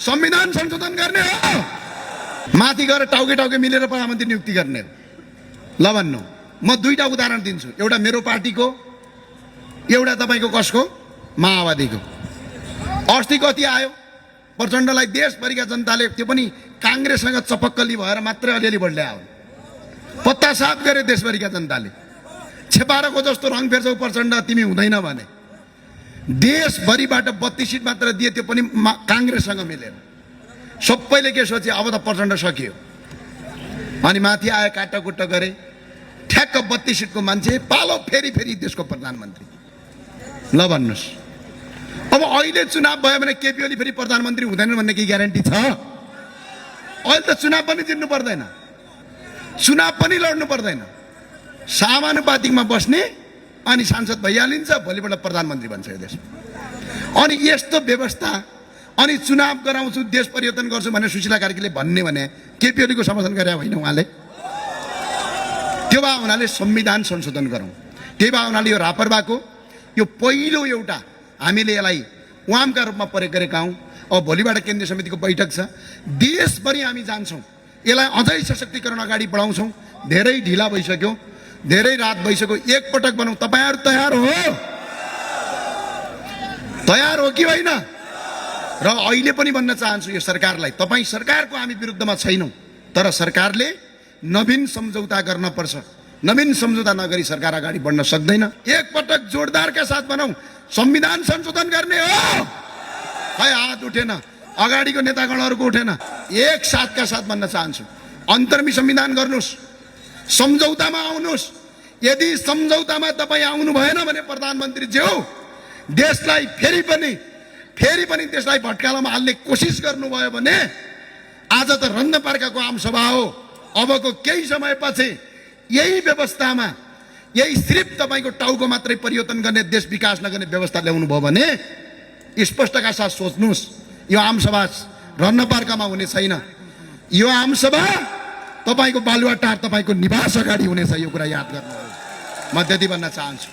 संविधान संशोधन गर्ने हो, माथि गएर टाउके टाउके मिलेर प्रधानमन्त्री नियुक्ति गर्ने हो। ल भन्नु, म दुईटा उदाहरण दिन्छु, एउटा मेरो पार्टीको, एउटा तपाईको कसको, माओवादीको। अस्ति कति आयो प्रचण्डलाई देशभरिका जनताले, त्यो पनि कांग्रेससँग चपक्कली भएर मात्रै अलिअलि भोट ल्यायो, पत्ता साफ गरे देशभरिका जनताले। छेपारोको जस्तो रङ फेर्छौ प्रचण्ड तिमी हुँदैन भने। देशभरिबाट 32 सिट मात्र दिए, त्यो पनि कांग्रेससँग मिलेर। सबैले के सोचे, अब त प्रचण्ड सकियो। अनि माथि आए काटाकुट्टा गरे, ठ्याक्क 32 सिटको मान्छे पालो फेरि फेरि देशको प्रधानमन्त्री। ल भन्नुहोस्, अब अहिले चुनाव भयो भने केपी ओली फेरि प्रधानमन्त्री हुँदैन भन्ने के ग्यारेन्टी छ? अहिले त चुनाव पनि जित्नु पर्दैन, चुनाव पनि लड्नु पर्दैन, समानुपातिकमा बस्ने अनि सांसद भइहालिन्छ, भोलिपल्ट प्रधानमन्त्री बन्छ यो देशमा। अनि यस्तो व्यवस्था, अनि चुनाव गराउँछु देश परिवर्तन गर्छु भने सुशीला कार्कीले भन्ने भने केपी ओलीको समर्थन गरे होइन उहाँले? त्यो भए हुनाले संविधान संशोधन गरौँ। त्यही भए हुनाले यो रापरबाको यो पहिलो एउटा हामीले यसलाई वामका रूपमा प्रयोग गरेका हौँ। अब भोलिबाट केन्द्रीय समितिको बैठक छ, देशभरि हामी जान्छौँ, यसलाई अझै सशक्तिकरण अगाडि बढाउँछौँ। धेरै ढिला भइसक्यो, धेरै रात भइसक्यो, एकपटक बनाऊ। तपाईहरु तयार हो? तयार हो कि होइन? र अहिले पनि भन्न चाहन्छु यो सरकारलाई, तपाईँ सरकारको हामी विरुद्धमा छैनौँ, तर सरकारले नवीन सम्झौता गर्न पर्छ। नवीन सम्झौता नगरी सरकार अगाडि बढ्न सक्दैन। एकपटक जोरदारका साथ बनाऊ, संविधान संशोधन गर्ने हो। खै हात उठेन, अगाडिको नेतागणहरूको उठेन। एक साथका साथ भन्न चाहन्छु, अन्तर्मी संविधान गर्नुस्, सम्झौतामा आउनुस्। यदि सम्झौतामा तपाईँ आउनु भएन भने प्रधानमन्त्री ज्यू देशलाई फेरि पनि त्यसलाई भट्कालामा हाल्ने कोसिस गर्नुभयो भने आज त रन्नपार्काको आमसभा हो। अबको केही समयपछि यही व्यवस्थामा, यही सिर्फ तपाईको टाउको मात्रै परिवर्तन गर्ने, देश विकास नगर्ने व्यवस्था ल्याउनु भयो भने स्पष्टका साथ सोच्नुस्, यो आमसभा रन्नपार्कामा हुने छैन। यो आमसभा तपाईको बालुवाटार, तपाईको निवास अगाडि हुनेछ। यो कुरा याद गर्नुहोस्। म त्यति भन्न चाहन्छु।